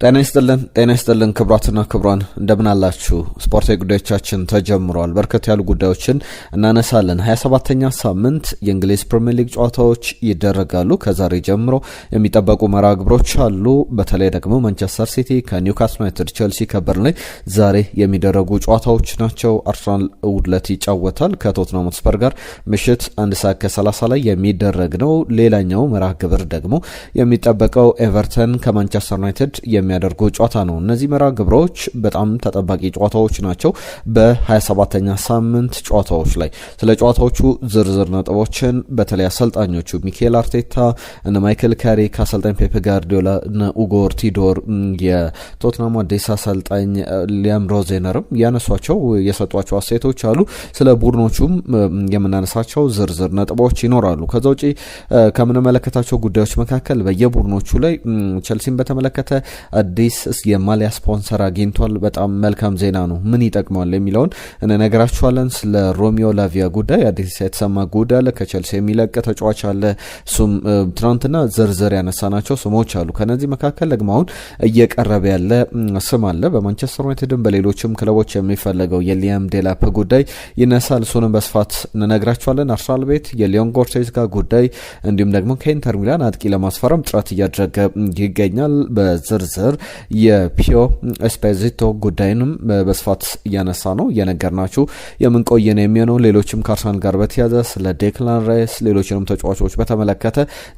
ጤና ይስጥልን ክብራትና ክብራን እንደምን አላችሁ? ስፖርታዊ ጉዳዮቻችን ተጀምሯል። በርከት ያሉ ጉዳዮችን እናነሳለን። 27ኛ ሳምንት የእንግሊዝ ፕሪሚየር ሊግ ጨዋታዎች ይደረጋሉ። ከዛሬ ጀምሮ የሚጠበቁ መርሃ ግብሮች አሉ። በተለይ ደግሞ ማንቸስተር ሲቲ ከኒውካስል ዩናይትድ፣ ቼልሲ ከበርንሌይ ዛሬ የሚደረጉ ጨዋታዎች ናቸው። አርሰናል እሁድ ይጫወታል ከቶትናም ሆትስፐር ጋር ምሽት 1:30 ላይ የሚደረግ ነው። ሌላኛው መርሃ ግብር ደግሞ የሚጠበቀው ኤቨርተን ከማንቸስተር ዩናይትድ የሚያደርጉ ጨዋታ ነው። እነዚህ መርሃ ግብሮች በጣም ተጠባቂ ጨዋታዎች ናቸው። በ27ኛ ሳምንት ጨዋታዎች ላይ ስለ ጨዋታዎቹ ዝርዝር ነጥቦችን በተለይ አሰልጣኞቹ ሚኬል አርቴታ እና ማይክል ካሪክ፣ አሰልጣኝ ፔፕ ጋርዲዮላ እና ኡጎር ቲዶር፣ የቶትናም አዲስ አሰልጣኝ ሊያም ሮዜነርም ያነሷቸው የሰጧቸው አስተያየቶች አሉ። ስለ ቡድኖቹም የምናነሳቸው ዝርዝር ነጥቦች ይኖራሉ። ከዛ ውጪ ከምንመለከታቸው ጉዳዮች መካከል በየቡድኖቹ ላይ ቼልሲን በተመለከተ አዲስ የማሊያ ስፖንሰር አግኝቷል። በጣም መልካም ዜና ነው። ምን ይጠቅማል የሚለውን እንነግራችኋለን። ስለ ሮሚዮ ላቪያ ጉዳይ አዲስ የተሰማ ጉዳይ አለ። ከቼልሲ የሚለቅ ተጫዋች አለ። እሱም ትናንትና ዝርዝር ያነሳናቸው ስሞች አሉ። ከነዚህ መካከል ደግሞ አሁን እየቀረበ ያለ ስም አለ። በማንቸስተር ዩናይትድም በሌሎችም ክለቦች የሚፈለገው የሊያም ዴላፕ ጉዳይ ይነሳል። እሱንም በስፋት እንነግራችኋለን። አርሰናል ቤት የሊዮን ጎርቴዝጋ ጉዳይ እንዲሁም ደግሞ ከኢንተር ሚላን አጥቂ ለማስፈረም ጥረት እያደረገ ይገኛል። በዝርዝር የፒዮ ኤስፔዚቶ ጉዳይንም በስፋት እያነሳ ነው እየነገርናችሁ የምንቆይ ነው የሚሆነው። ሌሎችም ከአርሰናል ጋር በተያያዘ ስለ ዴክላን ራይስ ሌሎችንም ተጫዋቾች በተመለከተ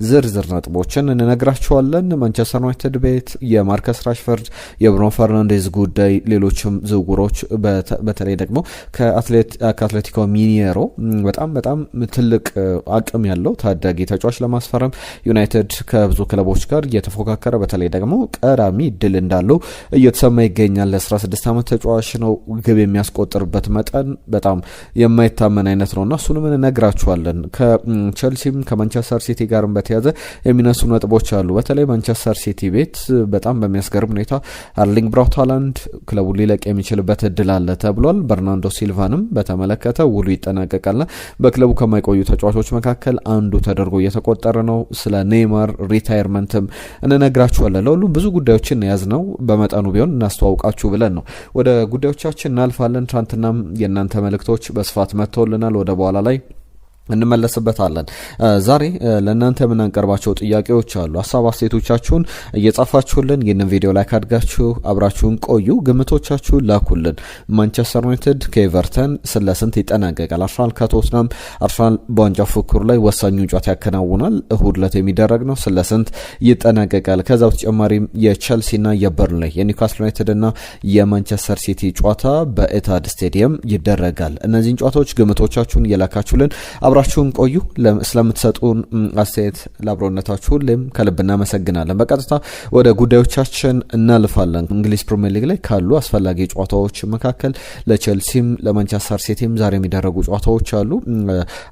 ዝርዝር ነጥቦችን እንነግራችኋለን። ማንቸስተር ዩናይትድ ቤት የማርከስ ራሽፈርድ የብሩኖ ፈርናንዴዝ ጉዳይ፣ ሌሎችም ዝውውሮች በተለይ ደግሞ ከአትሌቲኮ ሚኒየሮ በጣም ትልቅ አቅም ያለው ታዳጊ ተጫዋች ለማስፈረም ዩናይትድ ከብዙ ክለቦች ጋር እየተፎካከረ በተለይ ደግሞ ቀዳሚ ድል እንዳለው እየተሰማ ይገኛል። ለ16 ዓመት ተጫዋች ነው። ግብ የሚያስቆጥርበት መጠን በጣም የማይታመን አይነት ነውና እሱንም እንነግራችኋለን። ከቼልሲም ከማንቸስተር ሲቲ ጋርም በተያያዘ የሚነሱ ነጥቦች አሉ። በተለይ ማንቸስተር ሲቲ ቤት በጣም በሚያስገርም ሁኔታ አርሊንግ ብራውት ሃላንድ ክለቡ ሊለቅ የሚችልበት እድል አለ ተብሏል። በርናንዶ ሲልቫንም በተመለከተ ውሉ ይጠናቀቃልና በክለቡ ከማይቆዩ ተጫዋቾች መካከል አንዱ ተደርጎ እየተቆጠረ ነው። ስለ ኔይማር ሪታየርመንትም እንነግራችኋለን። ለሁሉም ብዙ ጉዳዮችን ያዝነው በመጠኑ ቢሆን እናስተዋውቃችሁ ብለን ነው። ወደ ጉዳዮቻችን እናልፋለን። ትናንትናም የእናንተ መልእክቶች በስፋት መጥተውልናል። ወደ በኋላ ላይ እንመለስበታለን። ዛሬ ለእናንተ የምናቀርባቸው ጥያቄዎች አሉ። ሀሳብ አስተያየቶቻችሁን እየጻፋችሁልን ይህንን ቪዲዮ ላይ ካድጋችሁ አብራችሁን ቆዩ። ግምቶቻችሁን ላኩልን። ማንቸስተር ዩናይትድ ከኤቨርተን ስለስንት ይጠናቀቃል? አርሰናል ከቶትናም፣ አርሰናል በዋንጫ ፉክክሩ ላይ ወሳኙ ጨዋታ ያከናውናል። እሁድ ዕለት የሚደረግ ነው። ስለስንት ይጠናቀቃል? ከዛ በተጨማሪም የቼልሲና የበርንሌይ የኒውካስል ዩናይትድ እና የማንቸስተር ሲቲ ጨዋታ በኤታድ ስቴዲየም ይደረጋል። እነዚህን ጨዋታዎች ግምቶቻችሁን እየላካችሁልን አብራችሁን ቆዩ። ስለምትሰጡን አስተያየት ለአብሮነታችሁ ሁሌም ከልብ እናመሰግናለን። በቀጥታ ወደ ጉዳዮቻችን እናልፋለን። እንግሊዝ ፕሪሚየር ሊግ ላይ ካሉ አስፈላጊ ጨዋታዎች መካከል ለቼልሲም ለማንቸስተር ሲቲም ዛሬ የሚደረጉ ጨዋታዎች አሉ።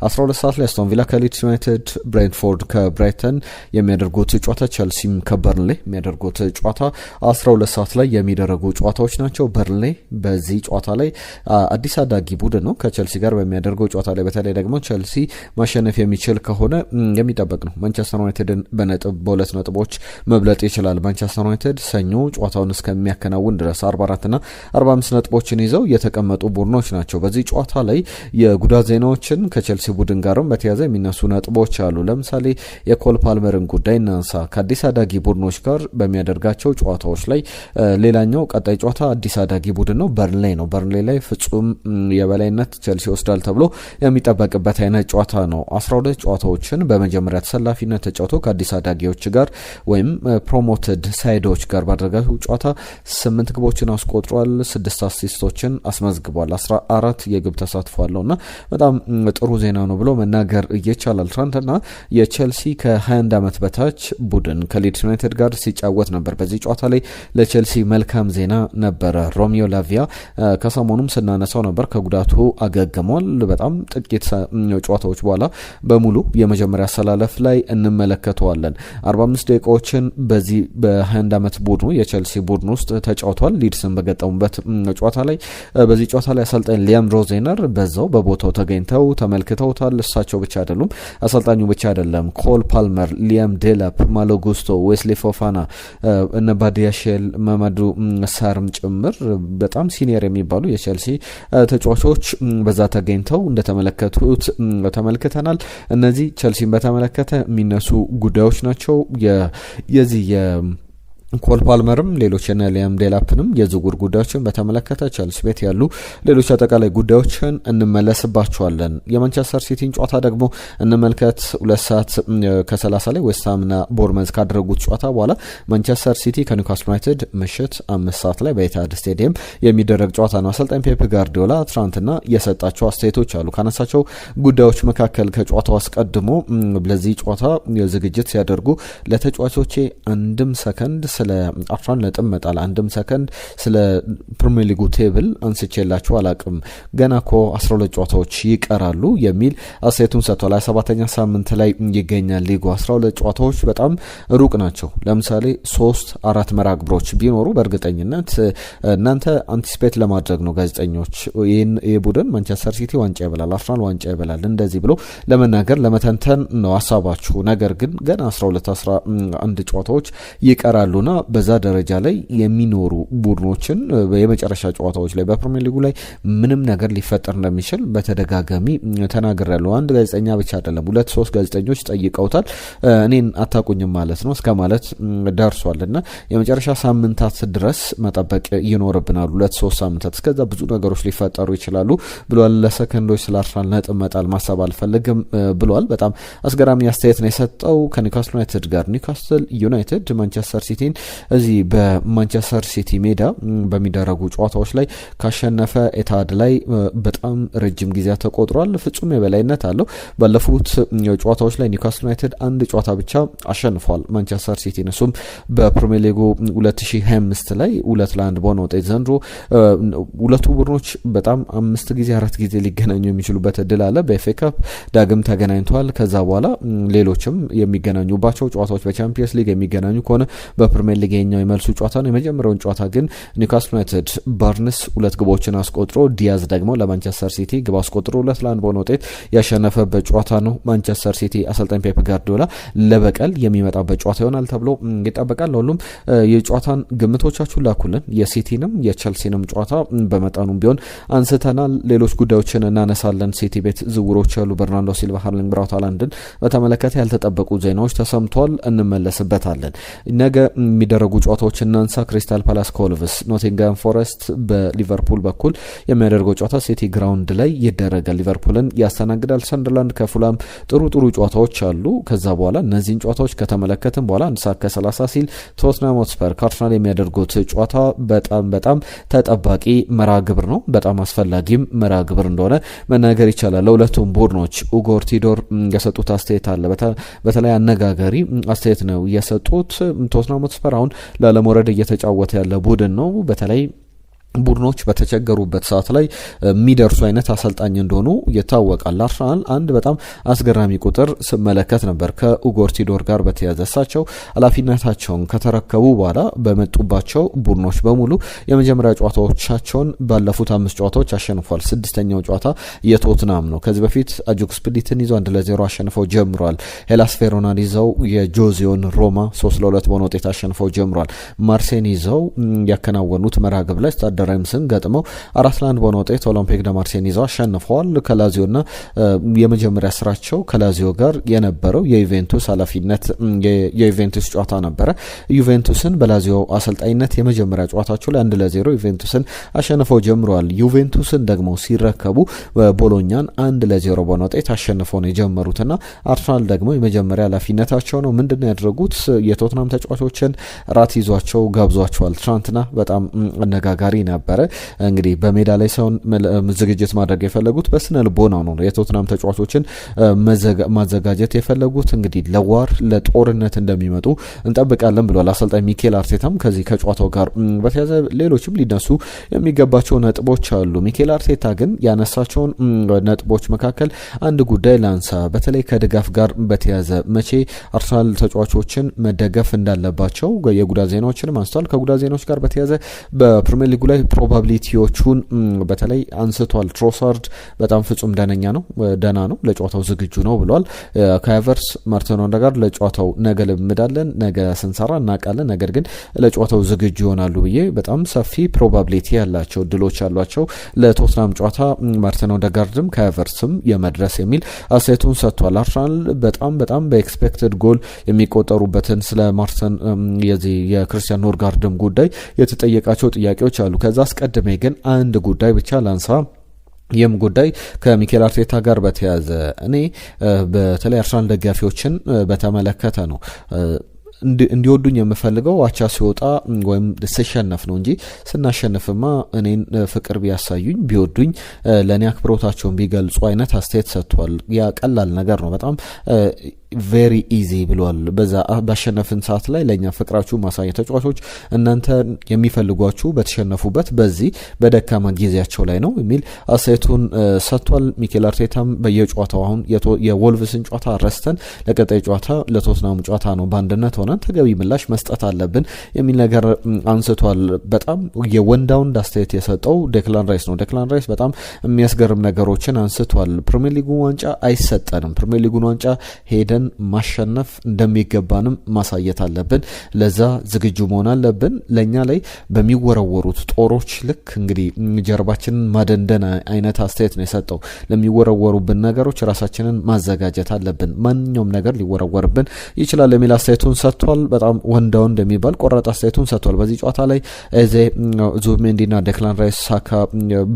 12 ሰዓት ላይ አስቶን ቪላ ከሊድስ ዩናይትድ፣ ብሬንትፎርድ ከብራይተን የሚያደርጉት ጨዋታ፣ ቼልሲም ከበርንሌይ የሚያደርጉት ጨዋታ 12 ሰዓት ላይ የሚደረጉ ጨዋታዎች ናቸው። በርንሌይ በዚህ ጨዋታ ላይ አዲስ አዳጊ ቡድን ነው። ከቼልሲ ጋር በሚያደርገው ጨዋታ ላይ በተለይ ደግሞ ቼልሲ ማሸነፍ የሚችል ከሆነ የሚጠበቅ ነው። ማንቸስተር ዩናይትድን በሁለት ነጥቦች መብለጥ ይችላል። ማንቸስተር ዩናይትድ ሰኞ ጨዋታውን እስከሚያከናውን ድረስ 44ና 45 ነጥቦችን ይዘው የተቀመጡ ቡድኖች ናቸው። በዚህ ጨዋታ ላይ የጉዳት ዜናዎችን ከቼልሲ ቡድን ጋርም በተያያዘ የሚነሱ ነጥቦች አሉ። ለምሳሌ የኮል ፓልመርን ጉዳይ እናንሳ። ከአዲስ አዳጊ ቡድኖች ጋር በሚያደርጋቸው ጨዋታዎች ላይ ሌላኛው ቀጣይ ጨዋታ አዲስ አዳጊ ቡድን ነው፣ በርንሌይ ነው። በርንሌይ ላይ ፍጹም የበላይነት ቼልሲ ወስዳል ተብሎ የሚጠበቅበት አይነት ጨዋታ ነው። 12 ጨዋታዎችን በመጀመሪያ ተሰላፊነት ተጫውቶ ከአዲስ አዳጊዎች ጋር ወይም ፕሮሞትድ ሳይዶች ጋር ባደረገው ጨዋታ 8 ግቦችን አስቆጥሯል፣ 6 አሲስቶችን አስመዝግቧል፣ 14 የግብ ተሳትፎ አለውና በጣም ጥሩ ዜና ነው ብሎ መናገር ይቻላል። ትናንትና የቼልሲ ከ21 ዓመት በታች ቡድን ከሊድስ ዩናይትድ ጋር ሲጫወት ነበር። በዚህ ጨዋታ ላይ ለቼልሲ መልካም ዜና ነበረ። ሮሚዮ ላቪያ ከሰሞኑም ስናነሳው ነበር፣ ከጉዳቱ አገግሟል። በጣም ጥቂት ጨዋታዎች በኋላ በሙሉ የመጀመሪያ አሰላለፍ ላይ እንመለከተዋለን። 45 ደቂቃዎችን በዚህ በ21 ዓመት ቡድኑ የቼልሲ ቡድን ውስጥ ተጫውቷል። ሊድስን በገጠሙበት ጨዋታ ላይ በዚህ ጨዋታ ላይ አሰልጣኝ ሊያም ሮዜነር በዛው በቦታው ተገኝተው ተመልክተውታል። እሳቸው ብቻ አይደሉም፣ አሰልጣኙ ብቻ አይደለም፣ ኮል ፓልመር፣ ሊያም ዴላፕ፣ ማሎ ጉስቶ፣ ዌስሊ ፎፋና፣ እነ ባዲያሼል፣ መማዱ ሳርም ጭምር በጣም ሲኒየር የሚባሉ የቼልሲ ተጫዋቾች በዛ ተገኝተው እንደተመለከቱት ተመልክተናል። እነዚህ ቼልሲን በተመለከተ የሚነሱ ጉዳዮች ናቸው። የዚህ ኮል ፓልመርም ሌሎች ሊያም ዴላፕንም የዝውውር ጉዳዮችን በተመለከተ ቼልሲ ቤት ያሉ ሌሎች አጠቃላይ ጉዳዮችን እንመለስባቸዋለን። የማንቸስተር ሲቲን ጨዋታ ደግሞ እንመልከት። 2 ሰዓት ከ30 ላይ ዌስትሃምና ቦርመዝ ካደረጉት ጨዋታ በኋላ ማንቸስተር ሲቲ ከኒውካስል ዩናይትድ ምሽት 5 ሰዓት ላይ በኢቲሃድ ስቴዲየም የሚደረግ ጨዋታ ነው። አሰልጣኝ ፔፕ ጋርዲዮላ ትናንትና የሰጣቸው አስተያየቶች አሉ። ካነሳቸው ጉዳዮች መካከል ከጨዋታው አስቀድሞ ለዚህ ጨዋታ ዝግጅት ሲያደርጉ ለተጫዋቾቼ አንድም ሰከንድ ስለ 11 ነጥብ መጣል አንድም ሰከንድ ስለ ፕሪሚየር ሊጉ ቴብል አንስቼላችሁ አላቅም፣ ገና እኮ 12 ጨዋታዎች ይቀራሉ የሚል አስተያየቱን ሰጥቷል። 27ኛ ሳምንት ላይ ይገኛል ሊጉ። 12 ጨዋታዎች በጣም ሩቅ ናቸው። ለምሳሌ 3-4 መርሃ ግብሮች ቢኖሩ በእርግጠኝነት እናንተ አንቲስፔት ለማድረግ ነው ጋዜጠኞች ይህ ቡድን ማንቸስተር ሲቲ ዋንጫ ይበላል፣ አርሰናል ዋንጫ ይበላል እንደዚህ ብሎ ለመናገር ለመተንተን ነው ሀሳባችሁ። ነገር ግን ገና 12-11 ጨዋታዎች ይቀራሉና በዛ ደረጃ ላይ የሚኖሩ ቡድኖችን የመጨረሻ ጨዋታዎች ላይ በፕሪሚየር ሊጉ ላይ ምንም ነገር ሊፈጠር እንደሚችል በተደጋጋሚ ተናግሬያለሁ። አንድ ጋዜጠኛ ብቻ አይደለም 2-3 ጋዜጠኞች ጠይቀውታል። እኔን አታቁኝም ማለት ነው እስከ ማለት ደርሷልና የመጨረሻ ሳምንታት ድረስ መጠበቅ ይኖርብናል። 2-3 ሳምንታት እስከዛ ብዙ ነገሮች ሊፈጠሩ ይችላሉ ብሏል። ለሰከንዶች ስለ አርሰናል ነጥብ መጣል ማሰብ አልፈልግም ብሏል። በጣም አስገራሚ አስተያየት ነው የሰጠው ከኒውካስል ዩናይትድ ጋር። ኒውካስል ዩናይትድ ማንቸስተር ሲቲን እዚህ በማንቸስተር ሲቲ ሜዳ በሚደረጉ ጨዋታዎች ላይ ካሸነፈ ኢቲሃድ ላይ በጣም ረጅም ጊዜ ተቆጥሯል። ፍጹም የበላይነት አለው። ባለፉት ጨዋታዎች ላይ ኒውካስል ዩናይትድ አንድ ጨዋታ ብቻ አሸንፏል ማንቸስተር ሲቲን። እሱም በፕሪሚየር ሊጉ 2025 ላይ 2-1 በሆነ ውጤት። ዘንድሮ ሁለቱ ቡድኖች በጣም 5 ጊዜ 4 ጊዜ ሊገናኙ የሚችሉበት እድል አለ። በኤፍኤ ካፕ ዳግም ተገናኝተዋል። ከዛ በኋላ ሌሎችም የሚገናኙባቸው ጨዋታዎች በቻምፒየንስ ሊግ የሚገናኙ ከሆነ በፕሪሚየር ሊግ የኛው የመልሱ ጨዋታ ነው። የመጀመሪያውን ጨዋታ ግን ኒውካስል ዩናይትድ ባርንስ 2 ግቦችን አስቆጥሮ ዲያዝ ደግሞ ለማንቸስተር ሲቲ ግብ አስቆጥሮ 2-1 በሆነ ውጤት ያሸነፈበት ጨዋታ ነው። ማንቸስተር ሲቲ አሰልጣኝ ፔፕ ጋርዲዮላ ለበቀል የሚመጣበት ጨዋታ ይሆናል ተብሎ ይጠበቃል። ሁሉም የጨዋታን ግምቶቻችሁን ላኩልን። የሲቲንም የቼልሲንም ጨዋታ በመጠኑም ቢሆን አንስተናል። ሌሎች ጉዳዮችን እናነሳለን። ሲቲ ቤት ዝውውሮች ያሉ በርናንዶ ሲልቫ፣ ሃርሊንግ ብራውት ሃላንድን በተመለከተ ያልተጠበቁ ዜናዎች ተሰምቷል። እንመለስበታለን። ነገ የሚደረጉ ጨዋታዎች እናንሳ። ክሪስታል ፓላስ ከወልቭስ፣ ኖቲንጋም ፎረስት በሊቨርፑል በኩል የሚያደርገው ጨዋታ ሲቲ ግራውንድ ላይ ይደረጋል። ሊቨርፑልን ያስተናግዳል። ሰንደርላንድ ከፉላም ጥሩ ጨዋታዎች አሉ። ከዛ በኋላ እነዚህን ጨዋታዎች ከተመለከትን በኋላ 1 ሰዓት ከ30 ሲል ቶትናም ሆትስፐር ከአርሰናል የሚያደርጉት ጨዋታ በጣም ተጠባቂ መርሃ ግብር ነው። በጣም አስፈላጊም መርሃ ግብር እንደሆነ መናገር ይቻላል። ለሁለቱም ቡድኖች ኡጎር ቲዶር የሰጡት አስተያየት አለ። በተለይ አነጋጋሪ አስተያየት ነው የሰጡት። ቶትናም ሆትስፐር አሁን ላለመውረድ እየተጫወተ ያለ ቡድን ነው። በተለይ ቡድኖች በተቸገሩበት ሰዓት ላይ የሚደርሱ አይነት አሰልጣኝ እንደሆኑ ይታወቃል። አርሰናል አንድ በጣም አስገራሚ ቁጥር ስመለከት ነበር ከኡጎር ቲዶር ጋር በተያያዘ። እሳቸው ኃላፊነታቸውን ከተረከቡ በኋላ በመጡባቸው ቡድኖች በሙሉ የመጀመሪያ ጨዋታዎቻቸውን ባለፉት 5 ጨዋታዎች አሸንፏል። 6ኛው ጨዋታ የቶትናም ነው። ከዚህ በፊት አጃክስ ስፕሊትን ይዘው 1-0 አሸንፈው ጀምሯል። ሄላስ ቬሮናን ይዘው የጆዚዮን ሮማ 3-2 በሆነ ውጤት አሸንፈው ጀምሯል። ማርሴን ይዘው ያከናወኑት መርሃ ግብር ላይ ራይምስን ገጥመው 4-1 በሆነ ውጤት ኦሎምፒክ ደ ማርሴይን ይዘው አሸንፈዋል። ከላዚዮና የመጀመሪያ ስራቸው ከላዚዮ ጋር የነበረው የዩቬንቱስ ኃላፊነት የዩቬንቱስ ጨዋታ ነበረ። ዩቬንቱስን በላዚዮ አሰልጣኝነት የመጀመሪያ ጨዋታቸው ላይ 1-0 ዩቬንቱስን አሸንፈው ጀምረዋል። ዩቬንቱስን ደግሞ ሲረከቡ ቦሎኛን 1-0 በሆነ ውጤት አሸንፈው ነው የጀመሩትና አርሰናል ደግሞ የመጀመሪያ ኃላፊነታቸው ነው። ምንድነው ያደረጉት? የቶትናም ተጫዋቾችን ራት ይዟቸው ጋብዟቸዋል። ትናንትና በጣም አነጋጋሪ ነበረ። እንግዲህ በሜዳ ላይ ሰውን ዝግጅት ማድረግ የፈለጉት በስነ ልቦናው ነው። የቶትናም ተጫዋቾችን ማዘጋጀት የፈለጉት እንግዲህ ለዋር ለጦርነት እንደሚመጡ እንጠብቃለን ብሏል አሰልጣኝ ሚኬል አርቴታም። ከዚህ ከጨዋታው ጋር በተያያዘ ሌሎችም ሊነሱ የሚገባቸው ነጥቦች አሉ። ሚኬል አርቴታ ግን ያነሳቸውን ነጥቦች መካከል አንድ ጉዳይ ላንሳ። በተለይ ከድጋፍ ጋር በተያያዘ መቼ አርሰናል ተጫዋቾችን መደገፍ እንዳለባቸው የጉዳት ዜናዎችንም አንስቷል። ከጉዳት ዜናዎች ጋር በተያያዘ በፕሪሚየር ሊጉ ላይ ፕሮባቢሊቲዎቹን በተለይ አንስቷል። ትሮሳርድ በጣም ፍጹም ደህና ነው፣ ለጨዋታው ዝግጁ ነው ብሏል። ከሀቨርትዝ ማርቲን ኦዴጋርድ ለጨዋታው ነገ ልምዳለን፣ ነገ ስንሰራ እናውቃለን፣ ነገር ግን ለጨዋታው ዝግጁ ይሆናሉ ብዬ በጣም ሰፊ ፕሮባቢሊቲ ያላቸው ድሎች ያሏቸው ለቶትናም ጨዋታ ማርቲን ኦዴጋርድም ከሀቨርትዝም የመድረስ የሚል አስተያየቱን ሰጥቷል። አርሰናል በጣም በኤክስፔክትድ ጎል የሚቆጠሩበትን ስለ ማርቲን የክርስቲያን ኖርጋርድም ጉዳይ የተጠየቃቸው ጥያቄዎች አሉ። ከዛ አስቀድሜ ግን አንድ ጉዳይ ብቻ ላንሳ። ይህም ጉዳይ ከሚኬል አርቴታ ጋር በተያያዘ እኔ በተለይ አርሰናል ደጋፊዎችን በተመለከተ ነው እንዲወዱኝ የምፈልገው አቻ ሲወጣ ወይም ስሸነፍ ነው እንጂ ስናሸንፍማ እኔን ፍቅር ቢያሳዩኝ ቢወዱኝ ለእኔ አክብሮታቸውን ቢገልጹ አይነት አስተያየት ሰጥቷል። ያ ቀላል ነገር ነው። በጣም ቬሪ ኢዚ ብሏል። በዛ ባሸነፍን ሰዓት ላይ ለእኛ ፍቅራችሁ ማሳየ ተጫዋቾች እናንተ የሚፈልጓችሁ በተሸነፉበት በዚህ በደካማ ጊዜያቸው ላይ ነው የሚል አስተያየቱን ሰጥቷል። ሚኬል አርቴታም በየጨዋታው አሁን የወልቭስን ጨዋታ ረስተን ለቀጣይ ጨዋታ ለቶትናም ጨዋታ ነው በአንድነት ሆነን ተገቢ ምላሽ መስጠት አለብን የሚል ነገር አንስቷል። በጣም የወንዳውንድ አስተያየት የሰጠው ዴክላን ራይስ ነው። ዴክላን ራይስ በጣም የሚያስገርም ነገሮችን አንስቷል። ፕሪሚየር ሊጉን ዋንጫ አይሰጠንም፣ ፕሪሚየር ሊጉን ዋንጫ ሄደን ማሸነፍ እንደሚገባንም ማሳየት አለብን፣ ለዛ ዝግጁ መሆን አለብን። ለኛ ላይ በሚወረወሩት ጦሮች ልክ እንግዲህ ጀርባችንን ማደንደን አይነት አስተያየት ነው የሰጠው። ለሚወረወሩብን ነገሮች ራሳችንን ማዘጋጀት አለብን፣ ማንኛውም ነገር ሊወረወርብን ይችላል የሚል አስተያየቱን ሰጥቷል። በጣም ወንዳው እንደሚባል ቆራጥ አስተያየቱን ሰጥቷል። በዚህ ጨዋታ ላይ ኤዜ ዙቢሜንዲና ዴክላን ራይስ ሳካ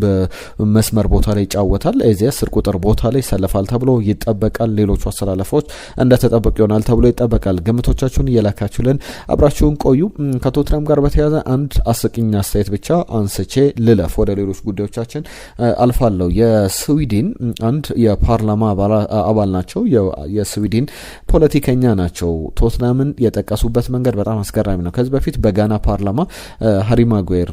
በመስመር ቦታ ላይ ይጫወታል። ኤዜ 10 ቁጥር ቦታ ላይ ይሰለፋል ተብሎ ይጠበቃል። ሌሎቹ አሰላለፎች እንደተጠበቁ ይሆናል ተብሎ ይጠበቃል። ግምቶቻችሁን እየላካችሁልን አብራችሁን ቆዩ። ከቶትናም ጋር በተያያዘ አንድ አስቂኝ አስተያየት ብቻ አንስቼ ልለፍ፣ ወደ ሌሎች ጉዳዮቻችን አልፋለሁ። የስዊድን አንድ የፓርላማ አባል ናቸው፣ የስዊድን ፖለቲከኛ ናቸው። ቶትናምን የጠቀሱበት መንገድ በጣም አስገራሚ ነው። ከዚህ በፊት በጋና ፓርላማ ሃሪ ማጉዌር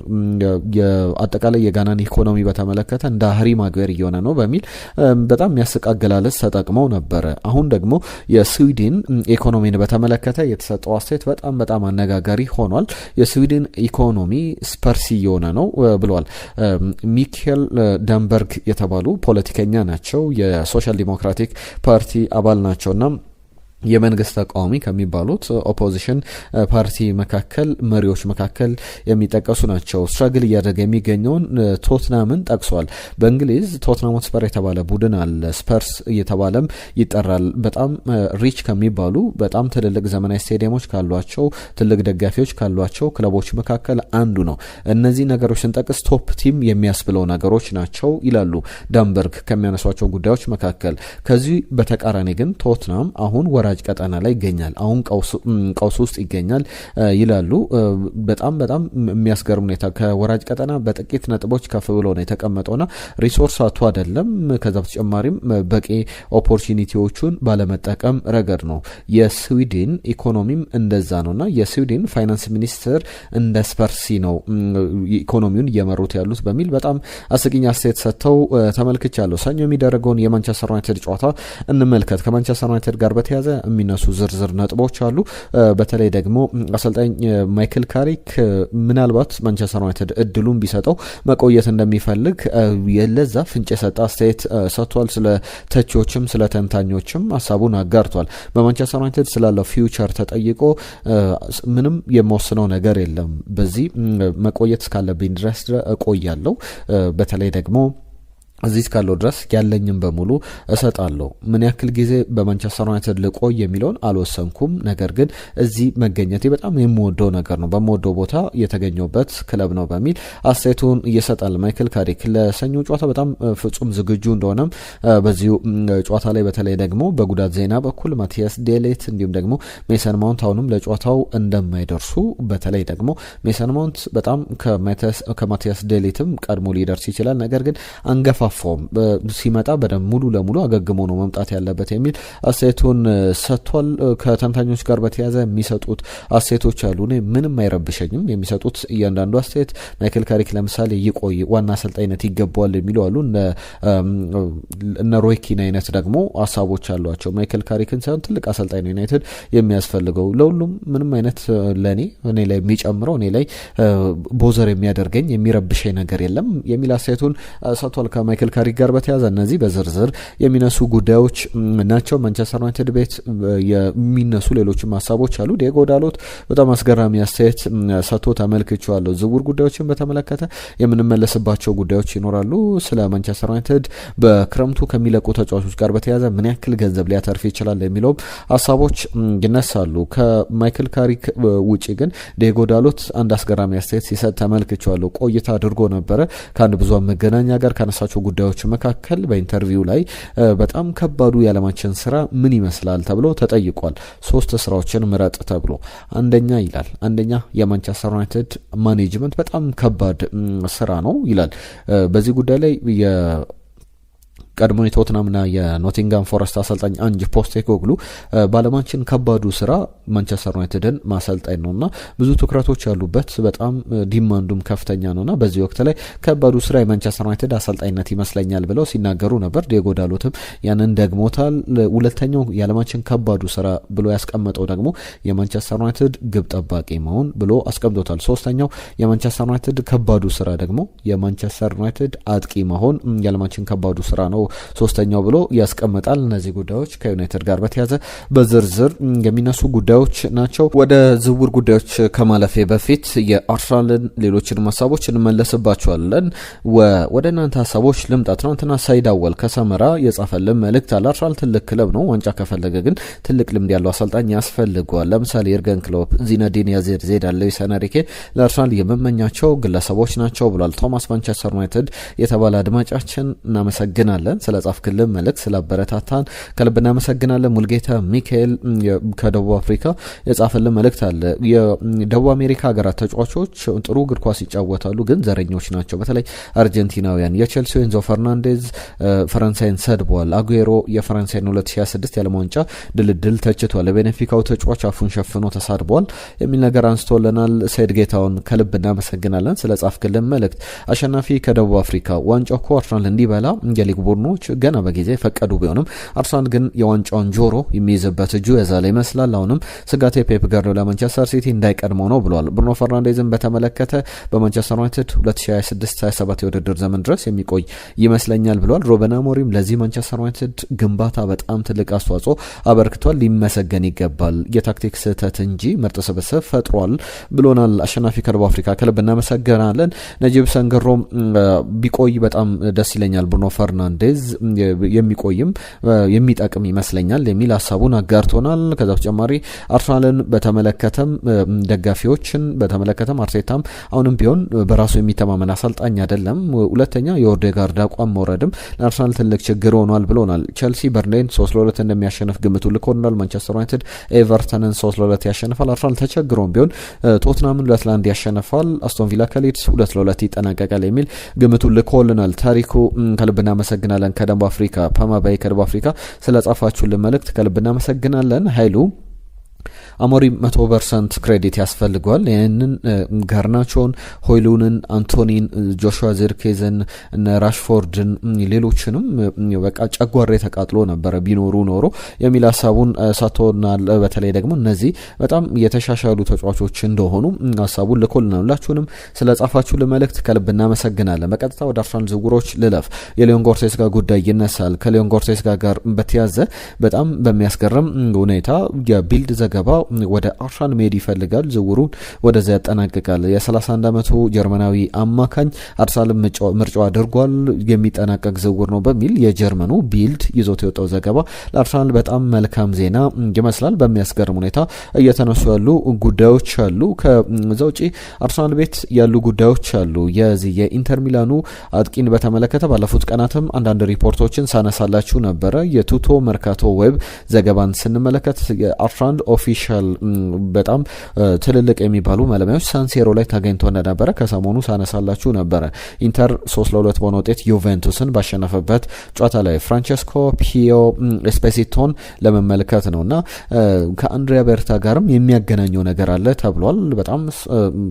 አጠቃላይ የጋናን ኢኮኖሚ በተመለከተ እንደ ሃሪ ማጉዌር እየሆነ ነው በሚል በጣም የሚያስቅ አገላለጽ ተጠቅመው ነበረ። አሁን ደግሞ የስዊድን ኢኮኖሚን በተመለከተ የተሰጠው አስተያየት በጣም አነጋጋሪ ሆኗል። የስዊድን ኢኮኖሚ ስፐርሲ የሆነ ነው ብለዋል። ሚካኤል ዳንበርግ የተባሉ ፖለቲከኛ ናቸው። የሶሻል ዲሞክራቲክ ፓርቲ አባል ናቸውና የመንግስት ተቃዋሚ ከሚባሉት ኦፖዚሽን ፓርቲ መካከል መሪዎች መካከል የሚጠቀሱ ናቸው። ስትራግል እያደረገ የሚገኘውን ቶትናምን ጠቅሷል። በእንግሊዝ ቶትናም ሆትስፐር የተባለ ቡድን አለ፣ ስፐርስ እየተባለም ይጠራል። በጣም ሪች ከሚባሉ በጣም ትልልቅ ዘመናዊ ስቴዲየሞች ካሏቸው ትልቅ ደጋፊዎች ካሏቸው ክለቦች መካከል አንዱ ነው። እነዚህ ነገሮች ስንጠቅስ ቶፕ ቲም የሚያስብለው ነገሮች ናቸው ይላሉ ዳንበርግ ከሚያነሷቸው ጉዳዮች መካከል። ከዚህ በተቃራኒ ግን ቶትናም አሁን ወራጅ ቀጠና ላይ ይገኛል፣ አሁን ቀውስ ውስጥ ይገኛል ይላሉ። በጣም የሚያስገርም ሁኔታ ከወራጅ ቀጠና በጥቂት ነጥቦች ከፍ ብሎ ነው የተቀመጠውና ሪሶርስ አቶ አይደለም። ከዛ በተጨማሪም በቂ ኦፖርቹኒቲዎቹን ባለመጠቀም ረገድ ነው። የስዊድን ኢኮኖሚም እንደዛ ነውና የስዊድን ፋይናንስ ሚኒስትር እንደ ስፐርሲ ነው ኢኮኖሚውን እየመሩት ያሉት በሚል በጣም አስቂኝ አስተያየት ሰጥተው ተመልክቻለሁ። ሰኞ የሚደረገውን የማንቸስተር ዩናይትድ ጨዋታ እንመልከት። ከማንቸስተር ዩናይትድ ጋር በተያያዘ የሚነሱ ዝርዝር ነጥቦች አሉ። በተለይ ደግሞ አሰልጣኝ ማይክል ካሪክ ምናልባት ማንቸስተር ዩናይትድ እድሉን ቢሰጠው መቆየት እንደሚፈልግ የለዛ ፍንጭ የሰጠ አስተያየት ሰጥቷል። ስለ ተቺዎችም ስለ ተንታኞችም ሀሳቡን አጋርቷል። በማንቸስተር ዩናይትድ ስላለው ፊውቸር ተጠይቆ ምንም የመወስነው ነገር የለም፣ በዚህ መቆየት እስካለብኝ ድረስ እቆያለሁ። በተለይ ደግሞ እዚህ እስካለው ድረስ ያለኝም በሙሉ እሰጣለሁ። ምን ያክል ጊዜ በማንቸስተር ዩናይትድ ልቆይ የሚለውን አልወሰንኩም። ነገር ግን እዚህ መገኘቴ በጣም የምወደው ነገር ነው፣ በምወደው ቦታ የተገኘበት ክለብ ነው በሚል አስተያየቱን ይሰጣል ማይክል ካሪክ። ለሰኞ ጨዋታ በጣም ፍጹም ዝግጁ እንደሆነም በዚሁ ጨዋታ ላይ በተለይ ደግሞ በጉዳት ዜና በኩል ማቲያስ ዴሌት እንዲሁም ደግሞ ሜሰን ማውንት አሁንም ለጨዋታው እንደማይደርሱ፣ በተለይ ደግሞ ሜሰን ማውንት በጣም ከማቲያስ ዴሌትም ቀድሞ ሊደርስ ይችላል። ነገር ግን አንገፋ ሲመጣ በደንብ ሙሉ ለሙሉ አገግሞ ነው መምጣት ያለበት የሚል አስተያየቱን ሰጥቷል። ከተንታኞች ጋር በተያያዘ የሚሰጡት አስተያየቶች አሉ። እኔ ምንም አይረብሸኝም የሚሰጡት እያንዳንዱ አስተያየት። ማይክል ካሪክ ለምሳሌ ይቆይ፣ ዋና አሰልጣኝነት ይገባዋል የሚሉ አሉ። እነ ሮይ ኪን አይነት ደግሞ ሀሳቦች አሏቸው። ማይክል ካሪክን ሳይሆን ትልቅ አሰልጣኝ ነው ዩናይትድ የሚያስፈልገው፣ ለሁሉም ምንም አይነት እኔ ላይ የሚጨምረው እኔ ላይ ቦዘር የሚያደርገኝ የሚረብሸኝ ነገር የለም የሚል አስተያየቱን ሰጥቷል። ማይክል ካሪክ ጋር በተያያዘ እነዚህ በዝርዝር የሚነሱ ጉዳዮች ናቸው። ማንቸስተር ዩናይትድ ቤት የሚነሱ ሌሎችም ሀሳቦች አሉ። ዲየጎ ዳሎት በጣም አስገራሚ አስተያየት ሰጥቶ ተመልክቼዋለሁ። ዝውውር ጉዳዮችን በተመለከተ የምንመለስባቸው ጉዳዮች ይኖራሉ። ስለ ማንቸስተር ዩናይትድ በክረምቱ ከሚለቁ ተጫዋቾች ጋር በተያያዘ ምን ያክል ገንዘብ ሊያተርፍ ይችላል የሚለውም ሀሳቦች ይነሳሉ። ከማይክል ካሪክ ውጪ ግን ዲየጎ ዳሎት አንድ አስገራሚ አስተያየት ሲሰጥ ተመልክቼዋለሁ። ቆይታ አድርጎ ነበረ ከአንድ ብዙሃን መገናኛ ጋር ካነሳቸው ጉዳዮች መካከል በኢንተርቪው ላይ በጣም ከባዱ የዓለማችን ስራ ምን ይመስላል ተብሎ ተጠይቋል። 3 ስራዎችን ምረጥ ተብሎ አንደኛ የማንቸስተር ዩናይትድ ማኔጅመንት በጣም ከባድ ስራ ነው ይላል። በዚህ ጉዳይ ላይ ቀድሞ የቶትናምና የኖቲንጋም ፎረስት አሰልጣኝ አንጅ ፖስቴኮግሉ በዓለማችን ከባዱ ስራ ማንቸስተር ዩናይትድን ማሰልጣኝ ነውና ብዙ ትኩረቶች ያሉበት በጣም ዲማንዱም ከፍተኛ ነውና በዚህ ወቅት ላይ ከባዱ ስራ የማንቸስተር ዩናይትድ አሰልጣኝነት ይመስለኛል ብለው ሲናገሩ ነበር። ዲየጎ ዳሎትም ያንን ደግሞታል። ሁለተኛው የዓለማችን ከባዱ ስራ ብሎ ያስቀመጠው ደግሞ የማንቸስተር ዩናይትድ ግብ ጠባቂ መሆን ብሎ አስቀምጦታል። ሶስተኛው የማንቸስተር ዩናይትድ ከባዱ ስራ ደግሞ የማንቸስተር ዩናይትድ አጥቂ መሆን የዓለማችን ከባዱ ስራ ነው ሶስተኛው ብሎ ያስቀምጣል። እነዚህ ጉዳዮች ከዩናይትድ ጋር በተያያዘ በዝርዝር የሚነሱ ጉዳዮች ናቸው። ወደ ዝውውር ጉዳዮች ከማለፌ በፊት የአርሰናልን ሌሎችን ሀሳቦች እንመለስባቸዋለን። ወደ እናንተ ሀሳቦች ልምጣ። ትናንትና ሳይድ አወል ከሰመራ የጻፈልን መልእክት አለ። አርሰናል ትልቅ ክለብ ነው፣ ዋንጫ ከፈለገ ግን ትልቅ ልምድ ያለው አሰልጣኝ ያስፈልገዋል። ለምሳሌ የርገን ክሎፕ፣ ዚነዲን ዚዳን፣ ሉዊስ ኤንሪኬ ለአርሰናል የምመኛቸው ግለሰቦች ናቸው ብሏል። ቶማስ ማንቸስተር ዩናይትድ የተባለ አድማጫችን እናመሰግናለን ስለ ጻፍክልን መልእክት ስለ አበረታታን ከልብ እናመሰግናለን። ሙልጌታ ሚካኤል ከደቡብ አፍሪካ የጻፈልን መልእክት አለ። የደቡብ አሜሪካ ሀገራት ተጫዋቾች ጥሩ እግር ኳስ ይጫወታሉ፣ ግን ዘረኞች ናቸው። በተለይ አርጀንቲናውያን። የቼልሲው ኤንዞ ፈርናንዴዝ ፈረንሳይን ሰድቧል። አጉዌሮ የፈረንሳይን 2026 የዓለም ዋንጫ ድልድል ተችቷል። የቤኔፊካው ተጫዋች አፉን ሸፍኖ ተሳድቧል የሚል ነገር አንስቶልናል። ሰይድ ጌታውን ከልብ እናመሰግናለን ስለ ጻፍክልን መልእክት። አሸናፊ ከደቡብ አፍሪካ ዋንጫው እኮ አርሰናል እንዲበላ የሊግ ቡድኖች ገና በጊዜ ፈቀዱ ቢሆንም አርሰናል ግን የዋንጫውን ጆሮ የሚይዝበት እጁ የዛለ ይመስላል። አሁንም ስጋቴ ፔፕ ጋርዲዮላ ማንቸስተር ሲቲ እንዳይቀድመው ነው ብሏል። ብሩኖ ፈርናንዴዝን በተመለከተ በማንቸስተር ዩናይትድ 2026-27 የውድድር ዘመን ድረስ የሚቆይ ይመስለኛል ብሏል። ሩበን አሞሪም ለዚህ ማንቸስተር ዩናይትድ ግንባታ በጣም ትልቅ አስተዋጽኦ አበርክቷል፣ ሊመሰገን ይገባል። የታክቲክ ስህተት እንጂ ምርጥ ስብስብ ፈጥሯል ብሎናል። አሸናፊ ከደቡብ አፍሪካ ከልብ እናመሰግናለን። ነጂብ ሰንገሮም ቢቆይ በጣም ደስ ይለኛል፣ ብሩኖ ፈርናንዴዝ የሚቆይም የሚጠቅም ይመስለኛል የሚል ሀሳቡን አጋርቶናል። ከዛ በተጨማሪ አርሰናልን በተመለከተም ደጋፊዎችን በተመለከተም አርቴታም አሁንም ቢሆን በራሱ የሚተማመን አሰልጣኝ አይደለም። ሁለተኛ የኦዴጋርድ አቋም መውረድም ለአርሰናል ትልቅ ችግር ሆኗል ብሎናል። ቼልሲ በርንሌይን 3-2 እንደሚያሸንፍ ግምቱ ልኮናል። ማንቸስተር ዩናይትድ ኤቨርተንን 3-2 ያሸንፋል። አርሰናል ተቸግሮም ቢሆን ቶትናምን 2-1 ያሸንፋል። አስቶን ቪላ ከሊድስ 2-2 ይጠናቀቃል የሚል ግምቱ ልኮልናል። ታሪኩ ከልብ እናመሰግናለን። ከደቡብ አፍሪካ ፓማባይ ከደቡብ አፍሪካ ስለ ጻፋችሁልን መልእክት ከልብ እናመሰግናለን። ኃይሉ አሞሪም 100% ክሬዲት ያስፈልገዋል። ይህንን ጋርናቾን፣ ሆይሉንን፣ አንቶኒን፣ ጆሹዋ ዚርክዜን፣ ራሽፎርድን ሌሎችንም በቃ ጨጓሬ ተቃጥሎ ነበረ ቢኖሩ ኖሮ የሚል ሀሳቡን ሰጥቶናል። በተለይ ደግሞ እነዚህ በጣም የተሻሻሉ ተጫዋቾች እንደሆኑ ሀሳቡን ልኮልናል። ሁላችሁንም ስለ ጻፋችሁ ለመልእክት ከልብ እናመሰግናለን። በቀጥታ ወደ አርሰናል ዝውውሮች ልለፍ። የሊዮን ጎርቴስጋ ጉዳይ ይነሳል። ከሊዮን ጎርቴስጋ ጋር በተያዘ በጣም በሚያስገርም ሁኔታ የቢልድ ዘገባ ወደ አርሰናል መሄድ ይፈልጋል። ዝውውሩን ወደዚያ ያጠናቅቃል። የ31 ዓመቱ ጀርመናዊ አማካኝ አርሰናል ምርጫው አድርጓል። የሚጠናቀቅ ዝውውር ነው በሚል የጀርመኑ ቢልድ ይዞት የወጣው ዘገባ ለአርሰናል በጣም መልካም ዜና ይመስላል። በሚያስገርም ሁኔታ እየተነሱ ያሉ ጉዳዮች አሉ። ከዛ ውጪ አርሰናል ቤት ያሉ ጉዳዮች አሉ። የዚህ የኢንተር ሚላኑ አጥቂን በተመለከተ ባለፉት ቀናትም አንዳንድ ሪፖርቶችን ሳነሳላችሁ ነበረ። የቱቶ መርካቶ ዌብ ዘገባን ስንመለከት የአርሰናል ኦፊሻል በጣም ትልልቅ የሚባሉ መለማዮች ሳንሴሮ ላይ ተገኝቶ እንደነበረ ከሰሞኑ ሳነሳላችሁ ነበረ። ኢንተር 3-2 በሆነ ውጤት ዩቬንቱስን ባሸነፈበት ጨዋታ ላይ ፍራንቸስኮ ፒዮ ኤስፔሲቶን ለመመልከት ነውና ከአንድሪያ ቤርታ ጋርም የሚያገናኘው ነገር አለ ተብሏል። በጣም